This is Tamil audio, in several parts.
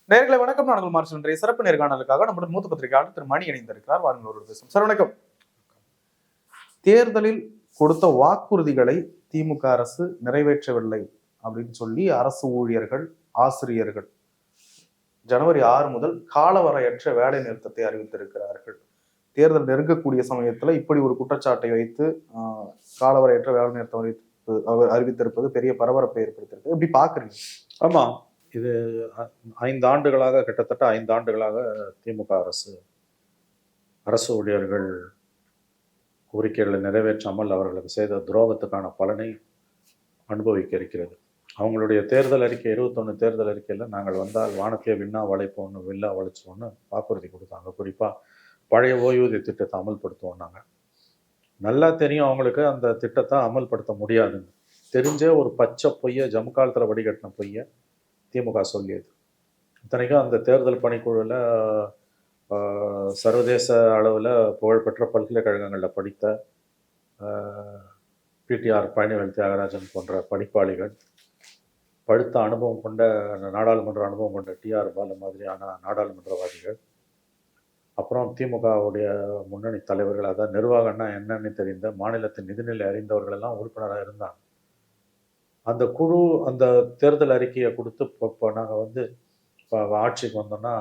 நேர்களை வணக்கம். நான் மார்ச் இன்றைய சிறப்பு நேர்காணலுக்காக நம்முடைய மூத்த பத்திரிகையாளர் திரு மணி இணைந்திருக்கிறார். வாருங்கள் ஒரு பேசும். சார் வணக்கம். தேர்தலில் கொடுத்த வாக்குறுதிகளை திமுக அரசு நிறைவேற்றவில்லை அப்படின்னு சொல்லி அரசு ஊழியர்கள், ஆசிரியர்கள் ஜனவரி 6 முதல் காலவரையற்ற வேலை நிறுத்தத்தை அறிவித்திருக்கிறார்கள். தேர்தல் நெருங்கக்கூடிய சமயத்துல இப்படி ஒரு குற்றச்சாட்டை வைத்து காலவரையற்ற வேலை நிறுத்தம் அறிவித்திருப்பது பெரிய பரபரப்பை ஏற்படுத்தியிருக்கு. எப்படி பாக்குறீங்க? ஆமா, இது 5 ஆண்டுகளாக, கிட்டத்தட்ட 5 ஆண்டுகளாக திமுக அரசு ஊழியர்கள் கோரிக்கைகளை நிறைவேற்றாமல் அவர்களுக்கு செய்த துரோகத்துக்கான பலனை அனுபவிக்க இருக்கிறது. அவங்களுடைய தேர்தல் அறிக்கை 21 தேர்தல் அறிக்கையில் நாங்கள் வந்தால் வானத்தையே விண்ணா வளைப்போன்னு வில்லா வளைச்சோன்னு வாக்குறுதி கொடுத்தாங்க. குறிப்பாக பழைய ஓய்வூதிய திட்டத்தை அமல்படுத்துவோம். நாங்கள் நல்லா தெரியும் அவங்களுக்கு அந்த திட்டத்தை அமல்படுத்த முடியாதுன்னு தெரிஞ்சே ஒரு பச்சை பொய்யை, ஜம்மு காலத்தில் வடிகட்டின பொய்யை திமுக சொல்லியது. இத்தனைக்கும் அந்த தேர்தல் பணிக்குழுவில் சர்வதேச அளவில் புகழ்பெற்ற பல்கலைக்கழகங்களில் படித்த பிடிஆர் பழனிவேல் தியாகராஜன் போன்ற படிப்பாளிகள், படுத்த அனுபவம் கொண்ட நாடாளுமன்ற அனுபவம் கொண்ட டிஆர் பாலு மாதிரியான நாடாளுமன்றவாதிகள், அப்புறம் திமுகவுடைய முன்னணி தலைவர்கள், அதாவது நிர்வாகம்னா என்னன்னு தெரிந்த, மாநிலத்தின் நிதிநிலை அறிந்தவர்கள் எல்லாம் உறுப்பினராக இருந்தாங்க. அந்த குழு அந்த தேர்தல் அறிக்கையை கொடுத்து இப்போ நாங்கள் இப்போ ஆட்சிக்கு வந்தோம்னா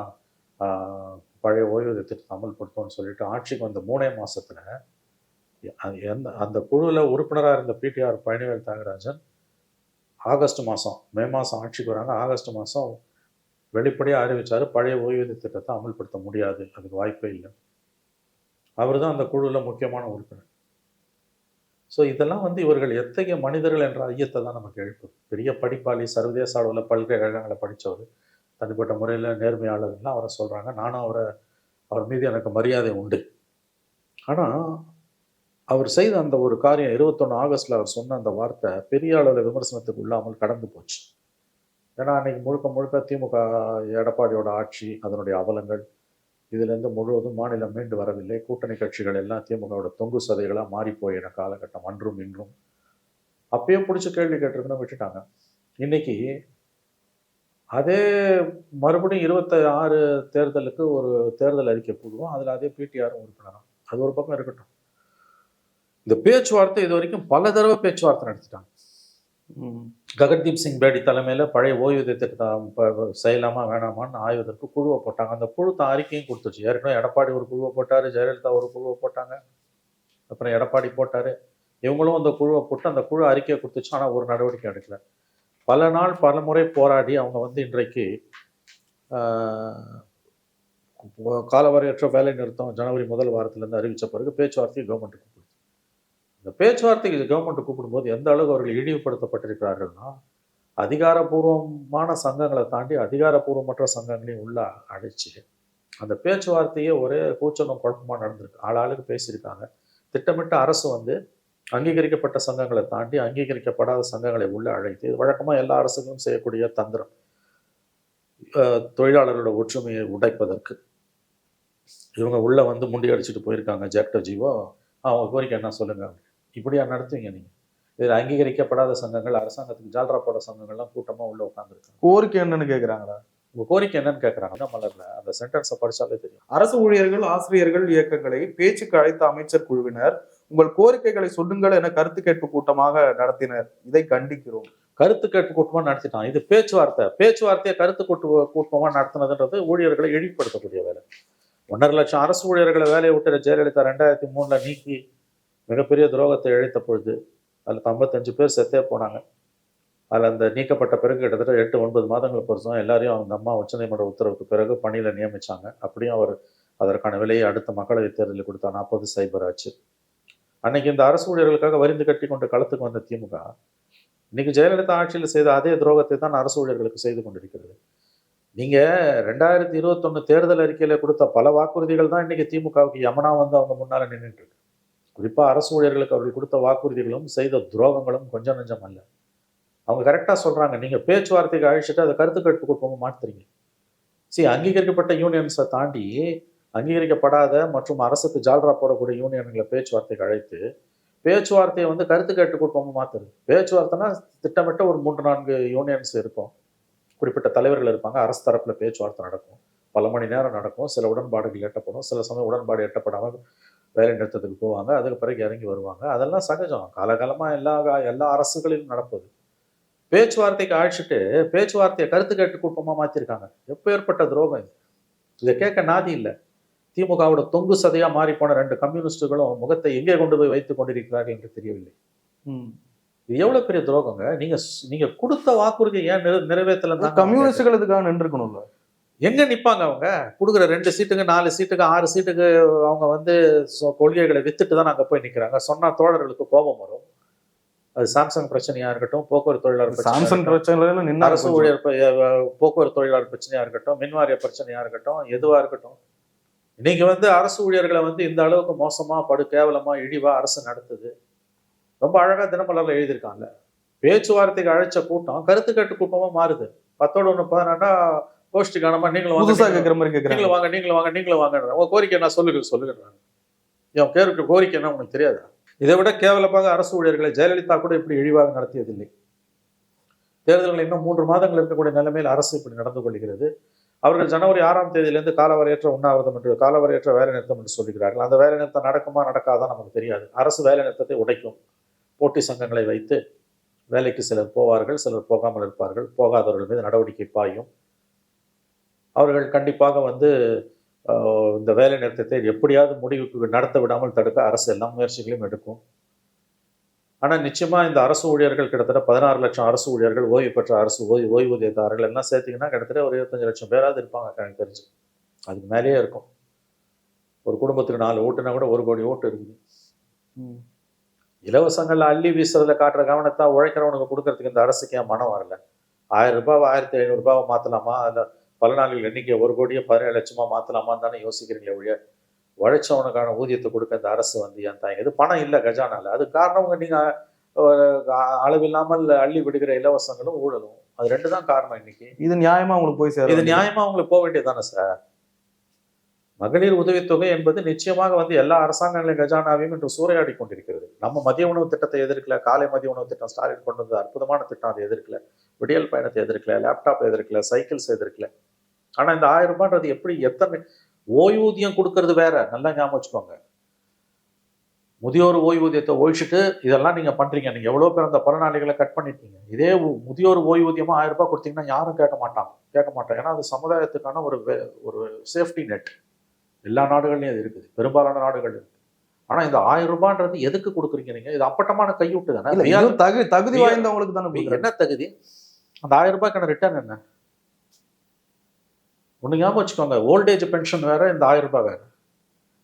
பழைய ஓய்வூதிய திட்டத்தை அமல்படுத்தோம்னு சொல்லிட்டு ஆட்சிக்கு வந்த 3 மாதத்தில் அந்த குழுவில் உறுப்பினராக இருந்த பிடிஆர் பழனிவேல் தியாகராஜன் ஆகஸ்ட் மாதம், மே மாதம் ஆட்சிக்கு வராங்க, ஆகஸ்ட் மாதம் வெளிப்படையாக அறிவித்தார் பழைய ஓய்வூதிய திட்டத்தை அமல்படுத்த முடியாது, அதுக்கு வாய்ப்பே இல்லை. அவர் தான் அந்த குழுவில் முக்கியமான உறுப்பினர். ஸோ இதெல்லாம் இவர்கள் எத்தகைய மனிதர்கள் என்ற ஐயத்தை தான் நமக்கு எழுப்புது. பெரிய படிப்பாளி, சர்வதேச அளவில் பல்கலைக்கழகங்களை படித்தவர், தனிப்பட்ட முறையில் நேர்மையாளர்கள்லாம் அவரை சொல்கிறாங்க. நானும் அவர் மீது எனக்கு மரியாதை உண்டு. ஆனால் அவர் செய்த அந்த ஒரு காரியம் 21 ஆகஸ்டில் அவர் சொன்ன அந்த வார்த்தை பெரிய அளவில் விமர்சனத்துக்கு இல்லாமல் கடந்து போச்சு. ஏன்னா அன்றைக்கி முழுக்க முழுக்க திமுக எடப்பாடியோட ஆட்சி, அதனுடைய அவலங்கள், இதுலேருந்து முழுவதும் மாநிலம் மீண்டு வரவில்லை. கூட்டணி கட்சிகள் எல்லாம் திமுகவோட தொங்கு சதைகளாக மாறி போயின காலகட்டம் அன்றும் இன்றும். அப்பயே பிடிச்சி கேள்வி கேட்டிருக்குன்னு விட்டுட்டாங்க. இன்னைக்கு அதே மறுபடியும் 26 தேர்தலுக்கு ஒரு தேர்தல் அறிக்கை போடுவோம், அதில் அதே பிடிஆரும் உறுப்பினரும். அது ஒரு பக்கம் இருக்கட்டும். இந்த பேச்சுவார்த்தை இது வரைக்கும் பல தடவை பேச்சுவார்த்தை நடத்திட்டாங்க. ககன்தீப் சிங் பேடி தலைமையில் பழைய ஓய்வூதிய திட்டத்தை செய்யலாமா வேணாமான்னு ஆய்வதற்கு குழுவை போட்டாங்க. அந்த குழு தான் அறிக்கையும் கொடுத்துச்சு. ஏற்கனவே எடப்பாடி ஒரு குழுவை போட்டார், ஜெயலலிதா ஒரு குழுவை போட்டாங்க, அப்புறம் எடப்பாடி போட்டார். இவங்களும் அந்த குழுவை போட்டு அந்த குழு அறிக்கையை கொடுத்துச்சு. ஆனால் ஒரு நடவடிக்கை எடுக்கல. பல நாள் பல முறை போராடி அவங்க இன்றைக்கு காலவரையற்ற வேலை நிறுத்தம் ஜனவரி முதல் வாரத்திலேருந்து அறிவித்த பிறகு பேச்சுவார்த்தையை கவர்மெண்ட்டுக்கு கூப்பிடுது. இந்த பேச்சுவார்த்தைக்கு கவர்மெண்ட் கூப்பிடும்போது எந்த அளவுக்கு அவர்கள் இழிவுபடுத்தப்பட்டிருக்கிறார்கள்னா, அதிகாரப்பூர்வமான சங்கங்களை தாண்டி அதிகாரப்பூர்வமற்ற சங்கங்களையும் உள்ள அழைச்சி அந்த பேச்சுவார்த்தையே ஒரே கூச்சலும் குழப்பமாக நடந்திருக்கு. ஆளாளுக்கு பேசியிருக்காங்க. திட்டமிட்ட அரசு அங்கீகரிக்கப்பட்ட சங்கங்களை தாண்டி அங்கீகரிக்கப்படாத சங்கங்களை உள்ள அழைத்து, இது வழக்கமாக எல்லா அரசுகளும் செய்யக்கூடிய தந்திரம், தொழிலாளர்களோட ஒற்றுமையை உடைப்பதற்கு இவங்க உள்ள முண்டி அடிச்சுட்டு போயிருக்காங்க. ஜெக்டோ ஜீவோ அவங்க கோரிக்கை என்ன சொல்லுங்க, இப்படியா நடத்துவீங்க நீங்க? இதில் அங்கீகரிக்கப்படாத சங்கங்கள், அரசாங்கத்துக்கு ஜால்ரா போட சங்கங்கள்லாம் கூட்டமாக உள்ள உட்காந்துருக்காங்க. கோரிக்கை என்னன்னு கேட்குறாங்களா? உங்கள் கோரிக்கை என்னன்னு கேட்குறாங்க. மலர்ல அந்த சென்டென்ஸை படித்தாலே தெரியும். அரசு ஊழியர்கள், ஆசிரியர்கள் இயக்கங்களை பேச்சுக்கு அழைத்த அமைச்சர் குழுவினர் உங்கள் கோரிக்கைகளை சொல்லுங்கள் என கருத்து கேட்பு கூட்டமாக நடத்தினர். இதை கண்டிக்கிறோம். கருத்து கேட்பு கூட்டமாக நடத்திட்டான். இது பேச்சுவார்த்தையை கருத்து கூட்டமாக நடத்தினதுன்றது ஊழியர்களை இழிவுபடுத்தக்கூடிய வேலை. 1.5 லட்சம் அரசு ஊழியர்களை வேலையை விட்டுற ஜெயலலிதா 2003 நீக்கி மிகப்பெரிய துரோகத்தை இழைத்த பொழுது அதில் 55 பேர் செத்தே போனாங்க. அதில் அந்த நீக்கப்பட்ட பிறகு கிட்டத்தட்ட 8-9 மாதங்கள் பொறுத்தும் எல்லாரையும் அவங்க அம்மா உச்சநீதிமன்ற உத்தரவுக்கு பிறகு பணியில் நியமித்தாங்க. அப்படியும் அவர் அதற்கான விலையை அடுத்த மக்களவைத் தேர்தலில் கொடுத்தா 40 ஆச்சு. அன்னைக்கு இந்த அரசு ஊழியர்களுக்காக வரிந்து கட்டி கொண்டு களத்துக்கு வந்த திமுக இன்னைக்கு ஜெயலலிதா ஆட்சியில் செய்த அதே துரோகத்தை தான் அரசு ஊழியர்களுக்கு செய்து கொண்டிருக்கிறது. நீங்கள் 2021 தேர்தல் அறிக்கையில் கொடுத்த பல வாக்குறுதிகள் தான் இன்றைக்கி திமுகவுக்கு யமனா அவங்க முன்னால் நின்றுட்டு இருக்கு. குறிப்பாக அரசு ஊழியர்களுக்கு அவர்கள் கொடுத்த வாக்குறுதிகளும் செய்த துரோகங்களும் கொஞ்சம் நஞ்சம் அல்ல. அவங்க கரெக்டாக சொல்கிறாங்க, நீங்கள் பேச்சுவார்த்தைக்கு அழைச்சிட்டு அதை கருத்து கேட்பு கூட்டமாக மாற்றுறீங்க. அங்கீகரிக்கப்பட்ட யூனியன்ஸை தாண்டி அங்கீகரிக்கப்படாத மற்றும் அரசுக்கு ஜால்ரா போடக்கூடிய யூனியன்களை பேச்சுவார்த்தைக்கு அழைத்து பேச்சுவார்த்தையை கருத்து கேட்டு கூட்டமாக மாற்றுறது. பேச்சுவார்த்தைனா திட்டமிட்ட ஒரு 3-4 யூனியன்ஸ் இருக்கும். குறிப்பிட்ட தலைவர்கள் இருப்பாங்க. அரசு தரப்புல பேச்சுவார்த்தை நடக்கும், பல மணி நேரம் நடக்கும், சில உடன்பாடுகள் எட்டப்படும், சில சமயம் உடன்பாடு எட்டப்படாமல் வேலை நிறுத்தத்துக்கு போவாங்க, அதுக்கு பிறகு இறங்கி வருவாங்க. அதெல்லாம் சகஜம், காலகாலமா எல்லா அரசுகளிலும் நடப்பது. பேச்சுவார்த்தைக்கு அழைச்சிட்டு பேச்சுவார்த்தையை கருத்து கேட்டு கூட்டமா மாத்திருக்காங்க. எப்ப ஏற்பட்ட துரோகம் இது? இதை கேட்க நாதி இல்லை. திமுகவோட தொங்கு சதையா மாறி போன 2 கம்யூனிஸ்டுகளும் முகத்தை எங்கே கொண்டு போய் வைத்துக் கொண்டிருக்கிறார்கள் என்று தெரியவில்லை. இது எவ்வளவு பெரிய துரோகங்க. நீங்க கொடுத்த வாக்குறுதி ஏன் நிறைவேற்றல? கம்யூனிஸ்டுகள் இதுக்காக நின்றுக்கணும்ல. எங்க நிப்பாங்க அவங்க? கொடுக்குற 2 சீட்டுக்கு 4 சீட்டுக்கு 6 சீட்டுக்கு அவங்க வந்து கொள்கைகளை வித்துட்டு தான் அங்க போய் நிக்கிறாங்க. சொன்னா தோழர்களுக்கு கோபம் வரும். அது சாம்சங் பிரச்சனையா இருக்கட்டும், போக்குவரத்து தொழிலாளர் சாம்சங் பிரச்சனை, அரசு ஊழியர் போக்குவரத்து தொழிலாளர் பிரச்சனையா இருக்கட்டும், மின்வாரிய பிரச்சனையா இருக்கட்டும், எதுவா இருக்கட்டும், இன்னைக்கு வந்து அரசு ஊழியர்களை வந்து இந்த அளவுக்கு மோசமா கேவலமா இழிவா அரசு நடத்துது. ரொம்ப அழகா தினமலர்ல எழுதியிருக்காங்க. பேச்சுவார்த்தைக்கு அழைச்ச கூட்டம் கருத்து கேட்டு கூட்டமா மாறுது. 10ஓட 1 14 கோஷ்டி காணமா நீங்களும் வாங்க உங்க கோரிக்கை நான் சொல்லுகிறேன். என் பேருக்கு கோரிக்கை என்ன உனக்கு தெரியாதா? இதை விட கேவலமாக அரசு ஊழியர்களை ஜெயலலிதா கூட இப்படி இழிவாக நடத்தியதில்லை. தேர்தல்கள் இன்னும் 3 மாதங்கள் இருக்கக்கூடிய நிலைமையில் அரசு இப்படி நடந்து கொள்கிறது. அவர்கள் ஜனவரி 6ஆம் தேதியிலிருந்து காலவரையற்ற உண்ணாவிரதம் என்று காலவரையற்ற வேலை நிறுத்தம் என்று சொல்கிறார்கள். அந்த வேலை நிறுத்தம் நடக்குமா நடக்காதான் நமக்கு தெரியாது. அரசு வேலை நிறுத்தத்தை உடைக்கும். போட்டி சங்கங்களை வைத்து வேலைக்கு சிலர் போவார்கள், சிலர் போகாமல் இருப்பார்கள். போகாதவர்கள் மீது நடவடிக்கை பாயும். அவர்கள் கண்டிப்பாக வந்து இந்த வேலை நிறுத்தத்தை எப்படியாவது முடிவுக்கு நடத்த விடாமல் தடுக்க அரசு எல்லா முயற்சிகளையும் எடுக்கும். ஆனால் நிச்சயமா இந்த அரசு ஊழியர்கள் கிட்டத்தட்ட 16 லட்சம் அரசு ஊழியர்கள், ஓய்வு பெற்ற அரசு ஓய்வூதியதாரர்கள் எல்லாம் சேர்த்திங்கன்னா கிட்டத்தட்ட ஒரு 25 லட்சம் பேராவது இருப்பாங்க எனக்கு தெரிஞ்சு. அதுக்கு மேலேயே இருக்கும். ஒரு குடும்பத்துக்கு 4 ஓட்டுனா கூட 1 கோடி ஓட்டு இருக்குது. இலவசங்கள்ல அள்ளி வீசுறதுல காட்டுற கவனத்தை உழைக்கிறவனுக்கு கொடுக்கறதுக்கு இந்த அரசுக்கு ஏன் மனம் வரல? 1000 ரூபாய் 1500 ரூபாவை மாற்றலாமா? அதில் பலநாளிகள் எண்ணிக்கை 1 கோடியே 17 லட்சமா மாற்றலாமான்னு தானே யோசிக்கிறீங்களே ஒழிய உழைச்சவனுக்கான ஊதியத்தை கொடுக்க இந்த அரசு வந்து ஏன் தாங்க? இது பணம் இல்லை கஜானால. அது காரணம் நீங்க அளவில்லாமல் அள்ளி விடுகிற இலவசங்களும் ஊழலும். அது 2 தான் காரணம். இன்னைக்கு இது நியாயமா உங்களுக்கு போய் சேரும்? இது நியாயமா உங்களுக்கு போக வேண்டியதானே சார்? மகளிர் உதவித்தொகை என்பது நிச்சயமாக வந்து எல்லா அரசாங்கங்களின் கஜானாவையும் இன்று சூறையாடி கொண்டிருக்கிறது. நம்ம மதிய உணவு திட்டத்தை எதிர்க்கல, காலை மதிய உணவு திட்டம் ஸ்டாலின் கொண்டு வந்தது அற்புதமான திட்டம், அதை எதிர்க்கல. விடியல் பயணத்தை எதிர்க்கல, லேப்டாப் எதிர்க்கல, சைக்கிள்ஸ் எதிர்க்கல. ஆனா இந்த 1000 ரூபான்றது எப்படி? எத்தனை ஓய்வூதியம் கொடுக்கறது வேற, நல்லா ஞாபகம் வச்சுக்கோங்க. முதியோர் ஓய்வூதியத்தை ஒழிச்சுட்டு இதெல்லாம் நீங்க பண்றீங்க. நீங்க எவ்வளவு பேர் அந்த பலனாளிகளை கட் பண்ணிட்டீங்க. இதே முதியோர் ஓய்வூதியமா 1000 ரூபாய் கொடுத்தீங்கன்னா யாரும் கேட்க மாட்டாங்க. ஏன்னா அது சமுதாயத்துக்கான ஒரு சேஃப்டி நெட். எல்லா நாடுகள்லையும் அது இருக்குது, பெரும்பாலான நாடுகள் இருக்கு. ஆனா இந்த 1000 ரூபான்றது எதுக்கு கொடுக்குறீங்க நீங்க? இது அப்பட்டமான கையூட்டு தானே. தகுதி வாய்ந்தவங்களுக்கு தானே. என்ன தகுதி? அந்த 1000 ரூபாய்க்கான ரிட்டர்ன் என்ன? ஒன்று ஞாபகம் வச்சுக்கோங்க. ஓல்டேஜ் பென்ஷன் வேற, இந்த 1000 ரூபாய் வேற.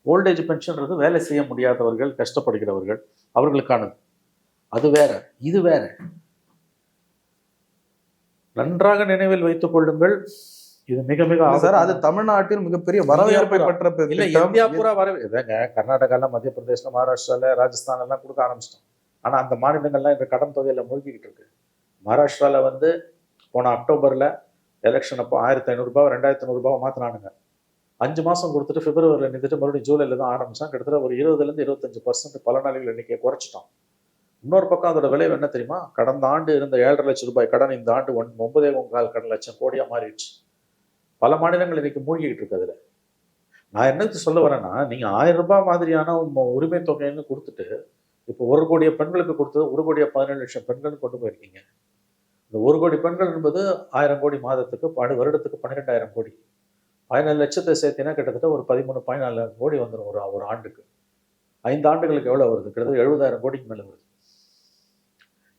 ஓல்டேஜ் பென்ஷன்றது வேலை செய்ய முடியாதவர்கள், கஷ்டப்படுகிறவர்கள், அவர்களுக்கானது. அது வேற, இது வேற. நன்றாக நினைவில் வைத்துக் கொள்ளுங்கள். இது மிக மிக சார், அது தமிழ்நாட்டில் மிகப்பெரிய வரவேற்பை பெற்ற இல்லை, இந்தியா பூரா வரவேங்க. கர்நாடகால, மத்திய பிரதேசம், மகாராஷ்டிரால, ராஜஸ்தான் எல்லாம் கொடுக்க ஆரம்பிச்சிட்டோம். ஆனா அந்த மாநிலங்கள்லாம் இந்த கடன் தொகையில மூழ்கிக்கிட்டு இருக்கு. மகாராஷ்டிரால வந்து போன அக்டோபர்ல எலெக்ஷன் அப்போ 1500 ரூபாய் 2500 ரூபாய் மாத்தினானுங்க. 5 மாசம் கொடுத்துட்டு பிப்ரவரியில் நின்றுட்டு மறுபடியும் ஜூலைல தான் ஆரம்பிச்சான். கிட்டத்தட்ட ஒரு 20% 25% பலனாளிகள் எண்ணிக்கையை குறைச்சிட்டோம். இன்னொரு பக்கம் அதோட விளைவு என்ன தெரியுமா? கடந்த ஆண்டு இருந்த 7.5 லட்சம் ரூபாய் கடன் இந்த ஆண்டு 9.25 லட்சம் கோடியா மாறிடுச்சு. பல மாநிலங்கள் இன்னைக்கு மூழ்கிக்கிட்டு இருக்கு. அதுல நான் என்னது சொல்ல வரேன்னா, நீங்க 1000 ரூபாய் மாதிரியான உரிமை தொகைன்னு கொடுத்துட்டு இப்போ 1 கோடிய பெண்களுக்கு கொடுத்தது 1 கோடியே 17 லட்சம் பெண்கள் கொண்டு போயிருக்கீங்க. இந்த 1 கோடி பெண்கள் என்பது 1000 கோடி மாதத்துக்கு, வருடத்துக்கு 12,000 கோடி. 17 லட்சத்தை சேர்த்தினா கிட்டத்தட்ட ஒரு 13-14 கோடி வந்துடும் ஒரு ஆண்டுக்கு. 5 ஆண்டுகளுக்கு எவ்வளவு வருது? கிட்டத்தட்ட 70,000 கோடிக்கு மேல வருது.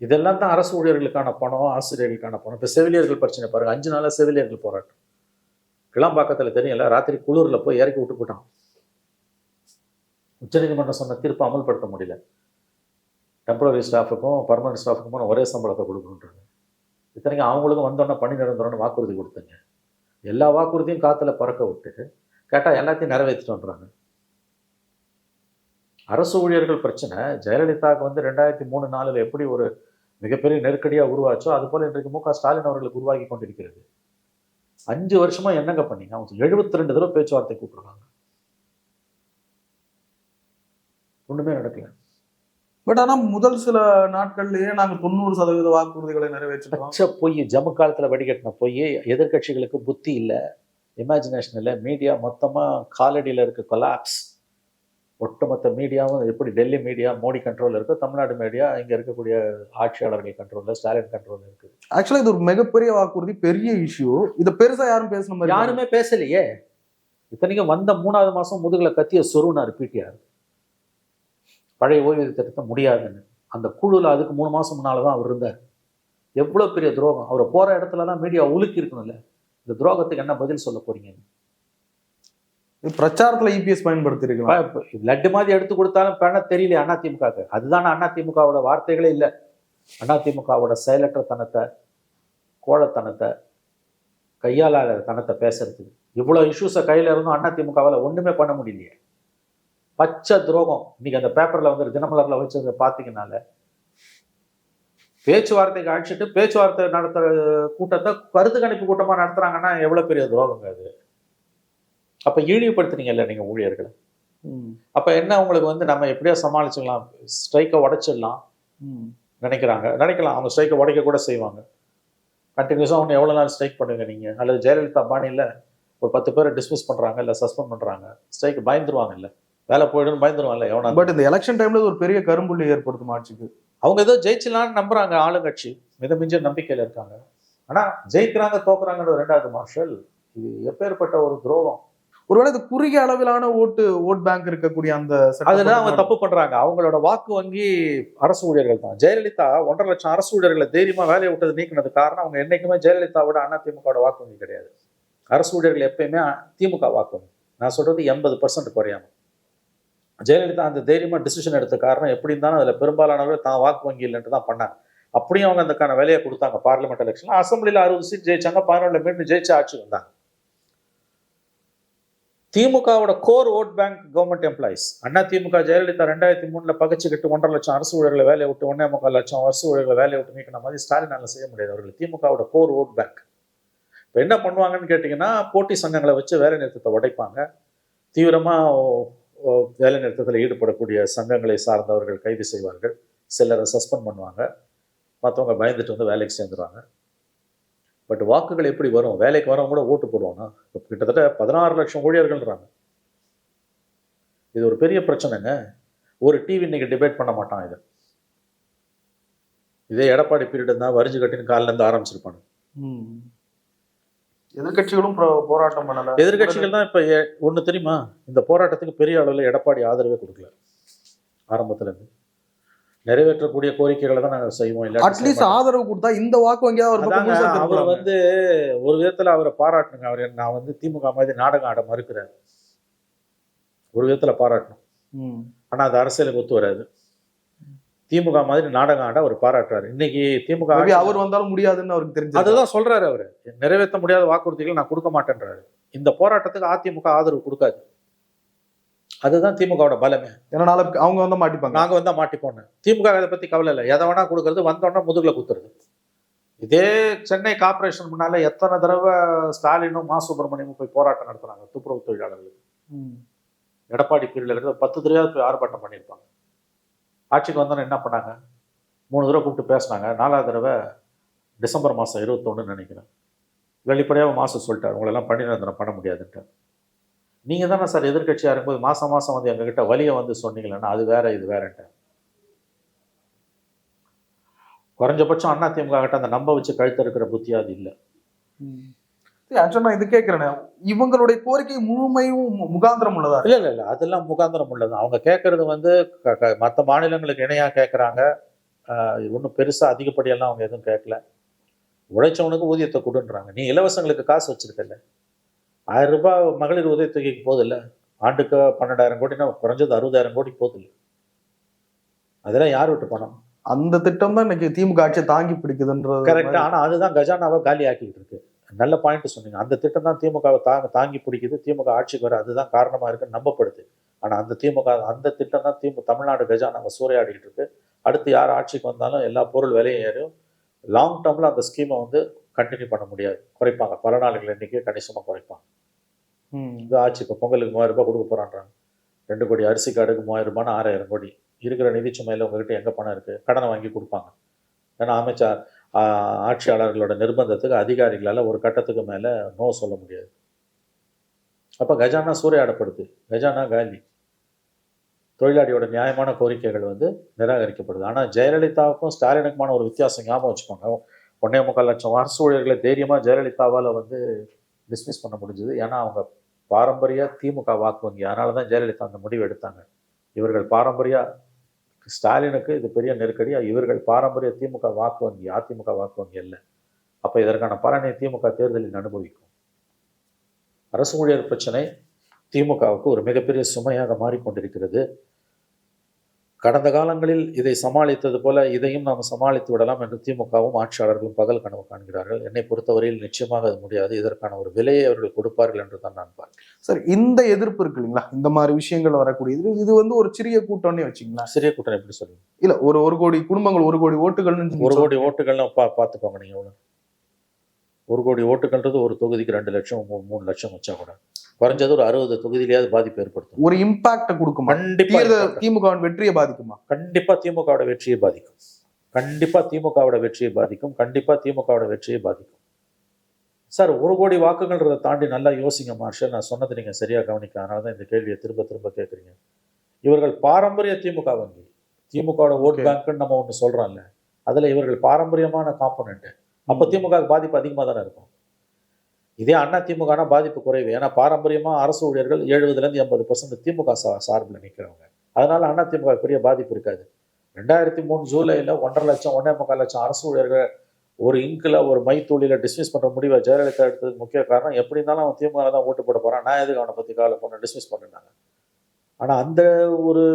இதெல்லாம் தான் அரசு ஊழியர்களுக்கான பணம், ஆசிரியர்களுக்கான பணம். இப்போ செவிலியர்கள் பிரச்சனை பாருங்க. 5 நாளா செவிலியர்கள் போராட்டம். கிளம்பாக்கத்தில் தெரியல, ராத்திரி குளூர்ல போய் இறக்கி விட்டு போட்டான். உச்சநீதிமன்றம் சொன்ன தீர்ப்பை அமல்படுத்த முடியல. டெம்பரரி ஸ்டாஃபுக்கும் பர்மனன்ட் ஸ்டாஃபுக்கும் ஒரே சம்பளத்தை கொடுக்கணுன்றாங்க. இத்தனைக்கும் அவங்களுக்கும் வந்தோன்னா பணி நிரந்தரம்னு வாக்குறுதி கொடுத்தங்க. எல்லா வாக்குறுதியும் காத்துல பறக்க விட்டு கேட்டால் எல்லாத்தையும் நிறைவேற்றிட்டு. அரசு ஊழியர்கள் பிரச்சனை ஜெயலலிதாவுக்கு வந்து 2003-4 எப்படி ஒரு மிகப்பெரிய நெருக்கடியாக உருவாச்சோ அது போல இன்றைக்கு மு க ஸ்டாலின் அவர்களுக்கு உருவாக்கி கொண்டிருக்கிறது. 5 வருஷமா என்னங்க பண்ணீங்க? அவங்க 72 தடவை பேச்சுவார்த்தை கூப்பிடுறாங்க, ஒண்ணுமே நடக்கல. பட் ஆனா முதல் சில நாட்கள்லயே நாங்க 90% வாக்குறுதிகளை நிறைவேற்றிட்டோம். பச்சை பொய், ஜம்மு காலத்துல வடிகட்டின பொய். எதிர்க்கட்சிகளுக்கு புத்தி இல்லை, இமேஜினேஷன் இல்லை. மீடியா மொத்தமா காலடியில் இருக்க கொலாப்ஸ். ஒட்டுமொத்த மீடியாவும் எப்படி டெல்லி மீடியா மோடி கண்ட்ரோல் இருக்கோ, தமிழ்நாடு மீடியா இங்க இருக்கக்கூடிய ஆட்சியாளர்கள் கண்ட்ரோல்ல, ஸ்டாலின் கண்ட்ரோல் இருக்கு. ஆக்சுவலா இது ஒரு மிகப்பெரிய வாக்குறுதி, பெரிய இஷ்யூ. இத பெருசா யாரும் பேசணும் மாதிரி யாருமே பேசலையே. இத்தனைக்கும் வந்த 3வது மாசம் முதுகுல கத்திய சொருனார் பிடிஆர். பழைய ஓய்வூதிய திட்டத்தை முடியாதுன்னு. அந்த குழுல அதுக்கு 3 மாசம் முன்னாலதான் அவர் இருந்தார். எவ்வளவு பெரிய துரோகம். அவரை போற இடத்துலலாம் மீடியா உலுக்கி இருக்கணும்ல. இந்த துரோகத்துக்கு என்ன பதில் சொல்ல போறீங்க? பிரச்சாரத்துல இபிஎஸ் பயன்படுத்தி இருக்கலாம். லட்டு மாதிரி எடுத்து கொடுத்தாலும் பண்ண தெரியல அதிமுக. அதுதான் அதிமுகவோட வார்த்தைகளே இல்லை. அதிமுகவோட செயலற்ற தனத்தை, கோழத்தனத்தை, கையாளாத தனத்தை பேசுறதுக்கு. இவ்வளவு இஷ்யூஸை கையில இருந்தும் அதிமுகவால் ஒண்ணுமே பண்ண முடியலையே. பச்சை துரோகம். இன்னைக்கு அந்த பேப்பர்ல வந்து தினமலர்ல வச்சதை பார்த்தீங்கன்னால, பேச்சுவார்த்தைக்கு அழைச்சிட்டு பேச்சுவார்த்தை நடத்துற கூட்டத்தை கருத்து கணிப்பு கூட்டமா நடத்துறாங்கன்னா எவ்வளவு பெரிய துரோகங்க அது. அப்ப இழிவுபடுத்துறீங்கல்ல நீங்க ஊழியர்களை. அப்ப என்ன உங்களுக்கு வந்து நம்ம எப்படியோ சமாளிச்சுக்கலாம், ஸ்ட்ரைக்கை உடைச்சிடலாம் நினைக்கலாம். அவங்க ஸ்ட்ரைக்கை உடைக்க கூட செய்வாங்க. கண்டினியூஸா ஒன்று எவ்வளவு நாள் ஸ்ட்ரைக் பண்ணுங்க நீங்க? அல்லது ஜெயலலிதா பாணியில ஒரு 10 பேரை டிஸ்மிஸ் பண்றாங்க, இல்ல சஸ்பெண்ட் பண்றாங்க, ஸ்ட்ரைக் பயந்துருவாங்க, இல்ல வேலை போயிடுன்னு பயந்துருவாங்கல்ல எவனா. பட் இந்த எலெக்ஷன் டைம்ல ஒரு பெரிய கரும்புள்ளி ஏற்படுத்தும் ஆட்சிக்கு. அவங்க ஏதோ ஜெயிச்சலான்னு நம்புறாங்க, ஆளுங்கட்சி மிதமிஞ்ச நம்பிக்கையில இருக்காங்க. ஆனா ஜெயிக்கிறாங்க தோக்குறாங்கன்ற 2வது மார்ஷல். இது எப்பேற்பட்ட ஒரு துரோகம். ஒருவேளை இது குறுகிய அளவிலான ஓட் பேங்க் இருக்கக்கூடிய அந்த அதுதான் அவங்க தப்பு பண்றாங்க. அவங்களோட வாக்கு வங்கி அரசு ஊழியர்கள் தான். ஜெயலலிதா 1.5 லட்சம் அரசு ஊழியர்களை தைரியமா வேலையை விட்டது நீக்கினது காரணம் அவங்க என்னைக்குமே ஜெயலலிதாவோட அதிமுகவோட வாக்கு வங்கி கிடையாது. அரசு ஊழியர்கள் எப்பயுமே திமுக வாக்கு வங்கி. நான் சொல்றது 80% குறையாம. ஜெயலலிதா அந்த தைரியமா டிசிஷன் எடுத்த காரணம் எப்படி இருந்தாலும் அதுல பெரும்பாலானவர்கள் தான் வாக்கு வங்கி இல்லைன்ட்டு தான் பண்ணாங்க. அப்படியும் அவங்க அதுக்கான வேலையை கொடுத்தாங்க. பார்லிமெண்ட் எலெக்ஷன் அசம்பிளில 60 சீட் ஜெயிச்சாங்க, 11 மீண்டும் ஜெயிச்சு ஆட்சி வந்தாங்க. திமுகவோட core vote bank government employees. AIADMK Jayalalithaa 2003 பகச்சுக்கிட்டு 1.5 லட்சம் அரசு ஊழியர்களை வேலையை விட்டு 1.25 லட்சம் அரசு ஊழியர்களை வேலையை விட்டு நீக்கின மாதிரி ஸ்டாலினால செய்ய முடியாது. அவர்கள் திமுகவோட கோர் ஓட் பேங்க். இப்போ என்ன பண்ணுவாங்கன்னு கேட்டிங்கன்னா, போட்டி சங்கங்களை வச்சு வேலை நிறுத்தத்தை உடைப்பாங்க. தீவிரமா வேலை நிறுத்தத்தில் ஈடுபடக்கூடிய சங்கங்களை சார்ந்தவர்கள் கைது செய்வார்கள். சிலரை சஸ்பெண்ட் பண்ணுவாங்க. மற்றவங்க பயந்துட்டு வந்து வேலைக்கு சேர்ந்துருவாங்க. பட் வாக்குகள் எப்படி வரும்? வேலைக்கு வரவங்க கூட ஓட்டு போடுவாங்க. கிட்டத்தட்ட 16 லட்சம் ஊழியர்கள்ன்றாங்க. இது ஒரு பெரிய பிரச்சனைங்க. ஒரு டிவி இன்னைக்கு டிபேட் பண்ண மாட்டான். இதே எடப்பாடி பீரியட் தான் வரிஞ்சு கட்டின்னு காலில இருந்து ஆரம்பிச்சிருப்பாங்க. எதிர்கட்சிகளும் போராட்டம் பண்ணல. எதிர்கட்சிகள் தான் இப்ப ஒண்ணு தெரியுமா, இந்த போராட்டத்துக்கு பெரிய அளவில் எடப்பாடி ஆதரவே கொடுக்கல. ஆரம்பத்துல இருந்து நிறைவேற்றக்கூடிய கோரிக்கைகளை தான் நாங்கள் செய்வோம். இல்லை அட்லீஸ்ட் ஆதரவு கொடுத்தா இந்த வாக்கு வங்கியா அவர் வந்து ஒரு விதத்துல அவரை பாராட்டணுங்க. அவர் நான் வந்து திமுக மாதிரி நாடகம் ஆட மறுக்கிறார். ஒரு விதத்துல பாராட்டணும். ஆனா அது அரசியலுக்கு ஒத்து வராது. திமுக மாதிரி நாடகம் ஆட அவர் பாராட்டுறாரு. இன்னைக்கு திமுக அவர் வந்தாலும் முடியாதுன்னு அவருக்கு தெரிஞ்சு அதுதான் சொல்றாரு. அவரு நிறைவேற்ற முடியாத வாக்குறுதிகள் நான் கொடுக்க மாட்டேன்றாரு. இந்த போராட்டத்துக்கு அதிமுக ஆதரவு கொடுக்காது. அதுதான் திமுகவோட பலமே. ஏன்னா அவங்க வந்தா மாட்டிப்பாங்க, நாங்க வந்தா மாட்டிப்போன்னு. திமுக அதை பத்தி கவலை இல்லை. எதை வேணா கொடுக்கறது, வந்தோடனே முதுகுல குத்துறது. இதே சென்னை கார்பரேஷன் முன்னால எத்தனை தடவை ஸ்டாலினும் மா சுப்பிரமணியமும் போய் போராட்டம் நடத்துறாங்க துப்புரவு தொழிலாளர்களுக்கு. எடப்பாடி பீரியட்ல இருந்து 10 தடவையாவது போய் ஆர்ப்பாட்டம் பண்ணியிருப்பாங்க. ஆட்சிக்கு வந்தோன்னு என்ன பண்ணாங்க? 3 தடவை கூப்பிட்டு பேசினாங்க. 4வது தடவை டிசம்பர் மாதம் 21 நினைக்கிறேன், வெளிப்படையாக மாசம் சொல்லிட்டார், உங்களெல்லாம் பண்ணி பண்ண முடியாதுன்ட்டு. நீங்க தானே சார் எதிர்கட்சியா இருக்கும்போது மாசம் மாசம் வந்து எங்ககிட்ட வலியை வந்து சொன்னீங்களேன்னா அது வேற இது வேறன்ட்டு. குறைஞ்சபட்சம் அதிமுக கிட்ட அந்த நம்ப வச்சு கழுத்து இருக்கிற புத்தி அது இல்லை. நான் இது கேட்கிறேன், இவங்களுடைய கோரிக்கை முழுமையும் முகாந்திரம் உள்ளதா? இல்ல அதெல்லாம் முகாந்திரம் உள்ளது. அவங்க கேட்கறது வந்து மற்ற மாநிலங்களுக்கு இணையா கேட்கறாங்க. ஒன்றும் பெருசா அதிகப்படியெல்லாம் அவங்க எதுவும் கேட்கல. உழைச்சவனுக்கு ஊதியத்தை கொடுன்றாங்க. நீ இலவசங்களுக்கு காசு வச்சிருக்கல. 1000 ரூபாய் மகளிர் உதவித்தொகைக்கு போகுது இல்லை, ஆண்டுக்கு 12,000 கோடினா குறைஞ்சது 60,000 கோடி போகுது இல்லை. அதெல்லாம் யார் விட்டு பணம்? அந்த திட்டம் தான் இன்னைக்கு திமுக ஆட்சியை தாங்கி பிடிக்குதுன்றது கரெக்டா. ஆனா அதுதான் கஜானாவை காலி ஆக்கிட்டு இருக்கு. நல்ல பாயிண்ட் சொன்னீங்க. அந்த திட்டம் தான் திமுகவை தாங்கி பிடிக்குது. திமுக ஆட்சிக்கு வர அதுதான் காரணமா இருக்குன்னு நம்பப்படுது. ஆனா அந்த திட்டம் தான் தமிழ்நாடு கஜானாவை சூறையாடிக்கிட்டு இருக்கு. அடுத்து யார் ஆட்சிக்கு வந்தாலும் எல்லா பொருள் விலையும் ஏறும். லாங் டேர்ம்ல அந்த ஸ்கீமை வந்து கண்டினியூ பண்ண முடியாது, குறைப்பாங்க. பல நாளுகள் இன்னைக்கு கணிசமாக குறைப்பாங்க. இது ஆச்சு. இப்போ பொங்கலுக்கு 3000 ரூபாய் கொடுக்க போறான்றாங்க. 2 கோடி அரிசி கார்டுக்கு 3000 ரூபாய்னா 6000 கோடி. இருக்கிற நிதி சுமையில் உங்ககிட்ட எங்கே பணம் இருக்குது, கடனை வாங்கி கொடுப்பாங்க. ஏன்னா ஆட்சியாளர்களோட நிர்பந்தத்துக்கு அதிகாரிகளால் ஒரு கட்டத்துக்கு மேலே நோ சொல்ல முடியாது. அப்போ கஜானா சூறையாடப்படுது, கஜானா காலி. தொழிலாளியோட நியாயமான கோரிக்கைகள் நிராகரிக்கப்படுது. ஆனால் ஜெயலலிதாவுக்கும் ஸ்டாலினுக்குமான ஒரு வித்தியாசம் ஞாபகம் வச்சுக்கோங்க. 1.25 லட்சம் அரசு ஊழியர்களை தைரியமாக ஜெயலலிதாவால் டிஸ்மிஸ் பண்ண முடிஞ்சுது. ஏன்னா அவங்க பாரம்பரிய திமுக வாக்கு வங்கி. அதனால தான் ஜெயலலிதா அந்த முடிவு எடுத்தாங்க. இவர்கள் பாரம்பரிய ஸ்டாலினுக்கு இது பெரிய நெருக்கடியாக, இவர்கள் பாரம்பரிய திமுக வாக்கு வங்கி, அதிமுக வாக்கு வங்கி அல்ல. அப்போ இதற்கான பலனை திமுக தேர்தலில் அனுபவிக்கும். அரசு ஊழியர் பிரச்சனை திமுகவுக்கு ஒரு மிகப்பெரிய சுமையாக மாறிக்கொண்டிருக்கிறது. கடந்த காலங்களில் இதை சமாளித்தது போல இதையும் நாம் சமாளித்து விடலாம் என்று திமுகவும் ஆட்சியாளர்களும் பகல் கனவு காண்கிறார்கள். என்னை பொறுத்தவரையில் நிச்சயமாக அது முடியாது. இதற்கான ஒரு விலையை அவர்கள் கொடுப்பார்கள் என்று தான் நான் பார்க்கிறேன். சார், இந்த எதிர்ப்பு இருக்கு இல்லைங்களா, இந்த மாதிரி விஷயங்கள் வரக்கூடியது, இது ஒரு சிறிய கூட்டம்னே வச்சுங்களா? சிறிய கூட்டம் எப்படி சொல்லுங்க? இல்ல, ஒரு கோடி குடும்பங்கள், 1 கோடி ஓட்டுகள். 1 கோடி ஓட்டுகள்னு பார்த்துக்கோங்க. நீங்க எவ்வளவு 1 கோடி ஓட்டுகள்ன்றது ஒரு தொகுதிக்கு 2 லட்சம் 3 லட்சம் வச்சா கூட குறைஞ்சது ஒரு 60 தொகுதியிலேயாவது பாதிப்பு ஏற்படுத்தும். ஒரு இம்பாக்ட் கொடுக்குமா? கண்டிப்பா திமுகவின் வெற்றியை பாதிக்குமா? கண்டிப்பா திமுகவோட வெற்றியை பாதிக்கும். கண்டிப்பா திமுகவோட வெற்றியை பாதிக்கும். கண்டிப்பா திமுகவோட வெற்றியை பாதிக்கும். சார், 1 கோடி வாக்குகள்ன்றதை தாண்டி நல்லா யோசிங்க மார்ஷல். நான் சொன்னது நீங்க சரியா கவனிக்க. அதனால தான் இந்த கேள்வியை திரும்ப திரும்ப கேட்குறீங்க. இவர்கள் பாரம்பரிய திமுக வங்கி, திமுகவோட ஓட் பேங்க்னு நம்ம ஒன்று சொல்றோம்ல, அதுல இவர்கள் பாரம்பரியமான காம்பனண்ட். அப்போ திமுக பாதிப்பு அதிகமாக தானே இருக்கும். இதே அண்ணா திமுகனா பாதிப்பு குறைவு. ஏன்னா பாரம்பரியமாக அரசு ஊழியர்கள் 70% 80% திமுக சார்பில் நிற்கிறவங்க. அதனால அண்ணா திமுக பெரிய பாதிப்பு இருக்காது. 2003 ஜூலையில் 1.5 லட்சம் 1.25 லட்சம் அரசு ஊழியர்கள் ஒரு இங்கில் ஒரு மைத்தூளியில் டிஸ்மிஸ் பண்ணுற முடிவை ஜெயலலிதா எடுத்ததுக்கு முக்கிய காரணம், எப்படி இருந்தாலும் அவன் திமுக தான் ஓட்டு போட போகிறான், நான் எதுக்கு அவனை பற்றி கவலை பண்ண, டிஸ்மிஸ் பண்ணினாங்க. ஆனால் அந்த ஒரு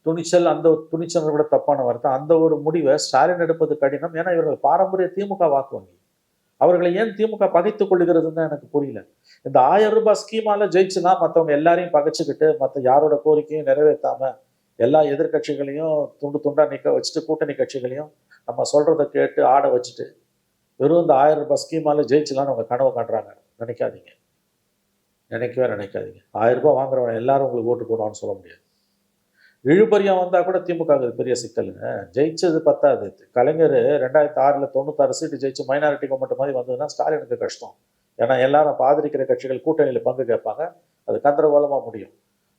துணிச்சல், அந்த துணிச்சல் கூட தப்பான வார்த்தை, அந்த ஒரு முடிவை ஸ்டாலின் எடுப்பது கடினம். ஏன்னா இவர்கள் பாரம்பரிய திமுக வாக்கு வங்கி. அவர்களை ஏன் திமுக பகைத்துக் கொள்ளுகிறதுன்னு எனக்கு புரியல. இந்த 1000 ரூபாய் ஸ்கீமால ஜெயிச்சுன்னா மற்றவங்க எல்லாரையும் பகைச்சுக்கிட்டு மற்ற யாரோட கோரிக்கையும் நிறைவேற்றாம எல்லா எதிர்கட்சிகளையும் துண்டு துண்டா நிற்க வச்சுட்டு கூட்டணி கட்சிகளையும் நம்ம சொல்றதை கேட்டு ஆட வச்சுட்டு வெறும் இந்த 1000 ரூபாய் ஸ்கீமால ஜெயிச்சுலான்னு அவங்க கனவு காட்டுறாங்க. நினைக்காதீங்க, நினைக்கவே நினைக்காதீங்க. 1000 ரூபாய் வாங்குறவங்க எல்லாரும் உங்களுக்கு ஓட்டு போடுவான்னு சொல்ல முடியாது. இழுபறியாக வந்தால் கூட திமுக பெரிய சிக்கலுங்க. ஜெயிச்சது பத்தாது. கலைஞர் 2006 96 சீட்டு ஜெயிச்சு மைனாரிட்டி கவர்மெண்ட் மாதிரி வந்ததுன்னா ஸ்டாலினுக்கு கஷ்டம். ஏன்னா எல்லாரும் ஆதரிக்கிற கட்சிகள் கூட்டணியில் பங்கு கேட்பாங்க. அது கந்தரகோலமாக முடியும்.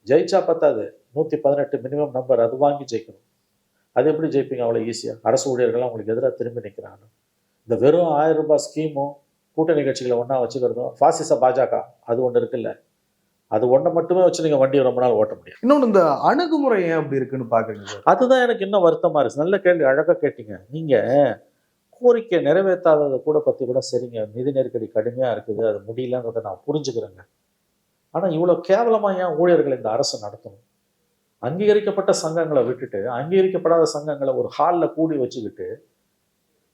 ஜெயிச்சா பத்தாது, 118 மினிமம் நம்பர், அது வாங்கி ஜெயிக்கணும். அது எப்படி ஜெயிப்பீங்க அவ்வளோ ஈஸியாக? அரசு ஊழியர்கள்லாம் உங்களுக்கு எதிராக திரும்பி நிற்கிறாங்க. இந்த வெறும் 1000 ரூபாய் ஸ்கீமும் கூட்டணி கட்சிகளை ஒன்றா வச்சுக்கிறதும் ஃபாசிச பாஜக அது ஒன்று இருக்குல்ல, அது ஒன்றை மட்டுமே வச்சு நீங்கள் வண்டியை ரொம்ப நாள் ஓட்ட முடியும். இன்னொன்று, இந்த அணுகுமுறை ஏன் அப்படி இருக்குன்னு பார்க்குறீங்க? அதுதான் எனக்கு இன்னும் வருத்தமாக இருக்குது. நல்ல கேள்வி, அழகாக கேட்டீங்க. நீங்கள் கோரிக்கை நிறைவேற்றாததை பற்றி கூட சரிங்க, நிதி நெருக்கடி கடுமையாக இருக்குது, அது முடியலன்றதை நான் புரிஞ்சுக்கிறேங்க. ஆனால் இவ்வளோ கேவலமாக ஏன் ஊழியர்கள் இந்த அரசு நடத்தணும்? அங்கீகரிக்கப்பட்ட சங்கங்களை விட்டுட்டு அங்கீகரிக்கப்படாத சங்கங்களை ஒரு ஹாலில் கூடி வச்சுக்கிட்டு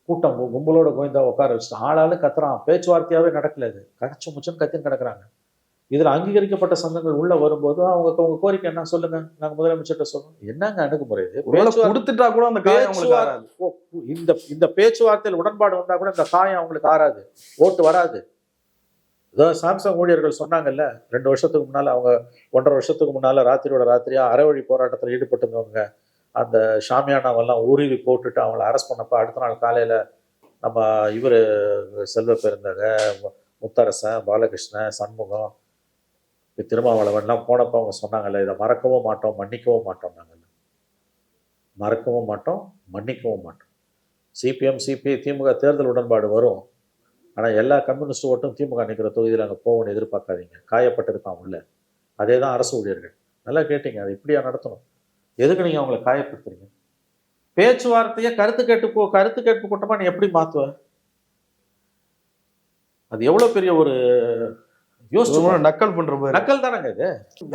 கூட்டம் கும்பலோட கோயந்தா உட்கார வச்சுட்டு ஆளாளு கத்துறான். பேச்சுவார்த்தையாகவே நடக்கல. அது கரைச்சு முச்சுன்னு கத்தின்னு கிடக்குறாங்க. இதில் அங்கீகரிக்கப்பட்ட சங்கங்கள் உள்ள வரும்போது உங்க கோரிக்கை என்ன சொல்லுங்க, நாங்கள் முதலமைச்சர்கிட்ட சொல்றோம். என்னங்க அணுகுமுறை இது? கொடுத்துட்டா கூட அந்த இந்த பேச்சுவார்த்தையில் உடன்பாடு வந்தா கூட இந்த காயம் அவங்களுக்கு ஆறாது, ஓட்டு வராது. ஏதோ சாம்சங் ஊழியர்கள் சொன்னாங்கல்ல, 2 வருஷத்துக்கு முன்னால, அவங்க 1.5 வருஷத்துக்கு முன்னால ராத்திரியோட ராத்திரியா அறவழி போராட்டத்தில் ஈடுபட்டிருந்தவங்க அந்த ஷாமியானாவெல்லாம் உருவி போட்டுட்டு அவங்கள அரெஸ்ட் பண்ணப்போ அடுத்த நாள் காலையில் நம்ம இவர் செல்வ பெருந்தக, முத்தரசன், பாலகிருஷ்ணன், சண்முகம், திருமாவளவன்லாம் போனப்போ அவங்க சொன்னாங்கல்ல, இதை மறக்கவும் மாட்டோம் மன்னிக்கவும் மாட்டோம். நாங்கள் மறக்கவும் மாட்டோம் மன்னிக்கவும் மாட்டோம். சிபிஎம் சிபிஐ திமுக தேர்தல் உடன்பாடு வரும், ஆனால் எல்லா கம்யூனிஸ்ட் ஓட்டும் திமுக நிற்கிற தொகுதியில் அங்கே போகணும்னு எதிர்பார்க்காதீங்க. காயப்பட்டிருக்கான் உள்ள. அதே தான் அரசு ஊழியர்கள். நல்லா கேட்டீங்க, அதை இப்படியா நடத்தணும்? எதுக்கு நீங்கள் அவங்களை காயப்படுத்துறீங்க? பேச்சுவார்த்தையை கருத்து கேட்பு கூட்டமாக நீ எப்படி மாற்றுவ? அது எவ்வளோ பெரிய ஒரு நக்கல் பண்ற மாதிரி. நக்கல் தானங்க இது.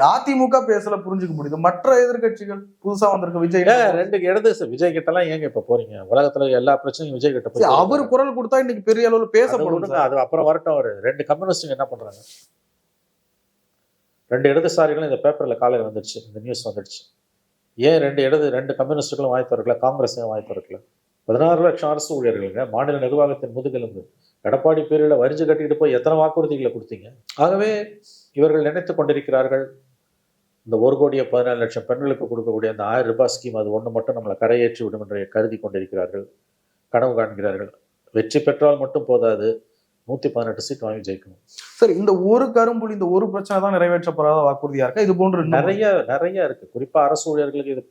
அதிமுக பேசல புரிஞ்சுக்க முடியுது. மற்ற எதிர்கட்சிகள் புதுசா வந்திருக்க விஜய் 2 இடது விஜய் கிட்ட எல்லாம் ஏங்க இப்ப போறீங்க? உலகத்துல எல்லா பிரச்சனையும் விஜய் கிட்ட போய் அவர் குரல் கொடுத்தா இன்னைக்கு பெரிய அளவுல பேசப்படுங்க. அது அப்புறம் வரட்டும். ஒரு 2 கம்யூனிஸ்டுங்க என்ன பண்றாங்க? 2 இடதுசாரிகளும் இந்த பேப்பர்ல காலையில் வந்துடுச்சு, இந்த நியூஸ் வந்துடுச்சு. ஏன் 2 கம்யூனிஸ்டுகளும் வாய் திறக்கல, காங்கிரஸையும் வாய் திறக்கல? 16 லட்சம் அரசு ஊழியர்களுங்க, மாநில நிர்வாகத்தின் முதுகெலும்பு. எடப்பாடி பேரில் வரிஞ்சு கட்டிக்கிட்டு போய் எத்தனை வாக்குறுதிகளை கொடுத்தீங்க? ஆகவே இவர்கள் நினைத்து கொண்டிருக்கிறார்கள் இந்த 1,17,00,000 பெண்களுக்கு கொடுக்கக்கூடிய அந்த 1000 ரூபாய் ஸ்கீம் அது ஒன்று மட்டும் நம்மளை கரையேற்றி விடும் என்று கருதி கொண்டிருக்கிறார்கள், கனவு காண்கிறார்கள். வெற்றி பெற்றால் மட்டும் போதாது, 118 சீட் வாங்கி ஜெயிக்கணும். சரி, இந்த ஒரு கரும்புலி, இந்த ஒரு பிரச்சனை தான் நிறைவேற்றப்படாத வாக்குறுதியா இருக்கா? இது போன்று நிறைய இருக்கு. குறிப்பா அரசு ஊழியர்களுக்கு இது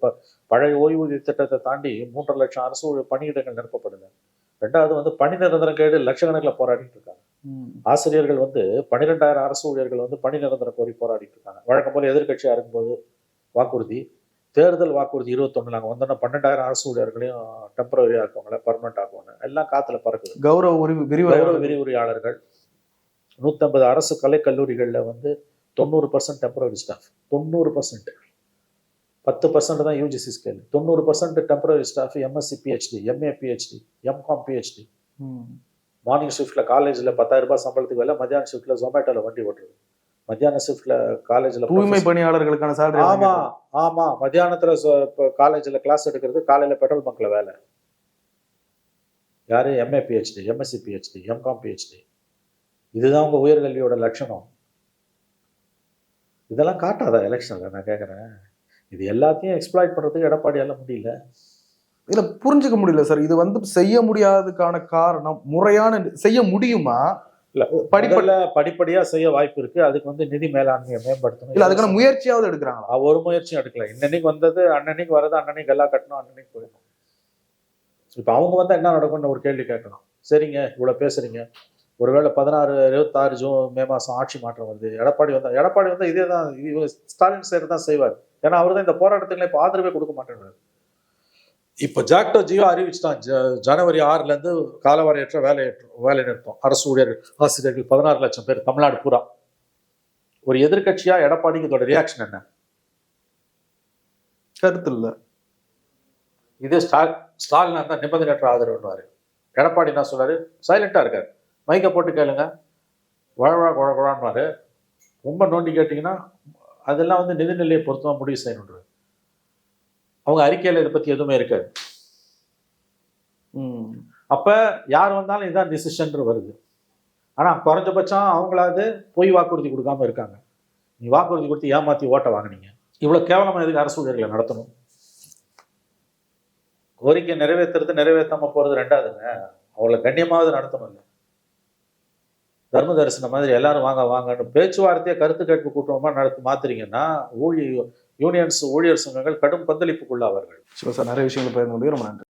பழைய ஓய்வூதிய திட்டத்தை தாண்டி 3.5 லட்சம் அரசு ஊழியர் பணியிடங்கள் நிரப்பப்படுது. ரெண்டாவது வந்து பணி நிரந்தரம் கேடு லட்சக்கணக்கில் போராடிட்டு இருக்காங்க. ஆசிரியர்கள் வந்து 12,000 அரசு ஊழியர்கள் வந்து பணி நிரந்தரம் கோரி போராடிட்டு இருக்காங்க. வழக்கம் போல எதிர்கட்சியா இருக்கும்போது வாக்குறுதி, தேர்தல் வாக்குறுதி 21 நாங்கள் வந்தோன்னா 12,000 அரசு ஊழியர்களையும் டெம்பரவரியா இருக்கவங்கள பர்மனெண்ட் ஆக்குவாங்க. எல்லாம் காத்துல பறக்குது. கௌரவ விரிவுரையாளர்கள் 150 அரசு கலைக்கல்லூரிகளில் வந்து 90% டெம்பரவரி ஸ்டாஃப், 90%, 10% தான் UGC scale, 90% temporary staff MSc PhD, MA PhD, MCom PhD. Morning ஷிஃப்ட்ல காலேஜில் 10,000 ரூபாய் சம்பளத்துக்கு வேலை, மத்தியான ஷிஃப்ட்ல ஜொமேட்டோல வண்டி ஓட்டுறது, மத்தியான ஷிஃப்ட்ல காலேஜில் தூய்மை பணியாளர்களுக்கான சேலரி. ஆமா, மத்தியானத்துல காலேஜில் கிளாஸ் எடுக்கிறது, காலையில பெட்ரோல் பங்க்ல வேலை. யாரு? MA PhD, MSc PhD, MCom PhD. இதுதான் உங்க உயர்கல்வியோட லட்சணம். இதெல்லாம் காட்டாதா எலெக்ஷன்ல? நான் கேட்குறேன். இது எல்லாத்தையும் எக்ஸ்ப்ளாய்ட் பண்றதுக்கு எடப்பாடியால முடியல. இல்ல, புரிஞ்சுக்க முடியல சார். இது வந்து செய்ய முடியாததுக்கான காரணம் முறையான செய்ய முடியுமா? இல்ல, படிப்படியா செய்ய வாய்ப்பு இருக்கு. அதுக்கு வந்து நிதி மேலாண்மையை மேம்படுத்தணும். இல்ல, அதுக்கான முயற்சியாவது எடுக்கிறாங்களா? ஒரு முயற்சியும் எடுக்கல. இன்னைக்கு வந்தது அன்னன்னைக்கு வர்றது, அன்னன்னைக்கு எல்லாம் கட்டணும், அன்னன்னைக்கு போயிடணும். இப்ப அவங்க வந்தா என்ன நடக்கும்னு ஒரு கேள்வி கேட்கணும். சரிங்க, இவ்வளவு பேசுறீங்க, ஒருவேளை 16, 26 ஜூன், மே மாசம் ஆட்சி மாற்றம் வருது, எடப்பாடி வந்தா இதே தான் ஸ்டாலின் சேர் தான் செய்வார். ஏன்னா அவர் தான் இந்த போராட்டத்துக்குள்ள இப்ப ஆதரவே கொடுக்க மாட்டேங்கிறார். இப்போ ஜாக்டோ ஜியோ அறிவிச்சிட்டான், ஜனவரி 6ல இருந்து காலவரையற்ற வேலை நிறுத்தம். அரசு ஊழியர்கள், ஆசிரியர்கள் 16 லட்சம் பேர் தமிழ்நாடு பூரா. ஒரு எதிர்கட்சியா எடப்பாடிக்கு இதோட ரியாக்ஷன் என்ன? கருத்து இல்ல. இதே ஸ்டாலின் தான் நிபந்தனையற்ற ஆதரவுன்னுவாரு. எடப்பாடி என்ன சொல்றாரு? சைலண்டா இருக்காரு. மைக்க போட்டு கேளுங்க, குழான்வாரு. ரொம்ப நோண்டி கேட்டீங்கன்னா அதெல்லாம் வந்து நிதிநிலையை பொறுத்து தான் முடிவு செய்யணுன்றது. அவங்க அறிக்கையில இதை பத்தி எதுவுமே இருக்காது. அப்ப யார் வந்தாலும் இதுதான் டிசிஷன் வருது. ஆனா குறைஞ்சபட்சம் அவங்களாவது பொய் வாக்குறுதி கொடுக்காம இருக்காங்க. நீ வாக்குறுதி கொடுத்து ஏமாத்தி ஓட்ட வாங்கினீங்க, இவ்வளவு கேவலமா எதுக்கு அரசு ஊழியர்களை நடத்தணும்? கோரிக்கை நிறைவேற்றாம போறது ரெண்டாவதுங்க, அவங்களை கண்ணியமாவது நடத்தணும். இல்லை தர்ம தரிசனம் மாதிரி எல்லாரும் வாங்க வாங்கன்னு பேச்சுவார்த்தையை கருத்து கேட்பு கூட்டமா மாத்துறீங்கன்னா யூனியன்ஸ், ஊழியர் சங்கங்கள் கடும் கொந்தளிப்புக்குள்ளாவார்கள். சார், நிறைய விஷயங்கள் பகிர்ந்து ரொம்ப நன்றி.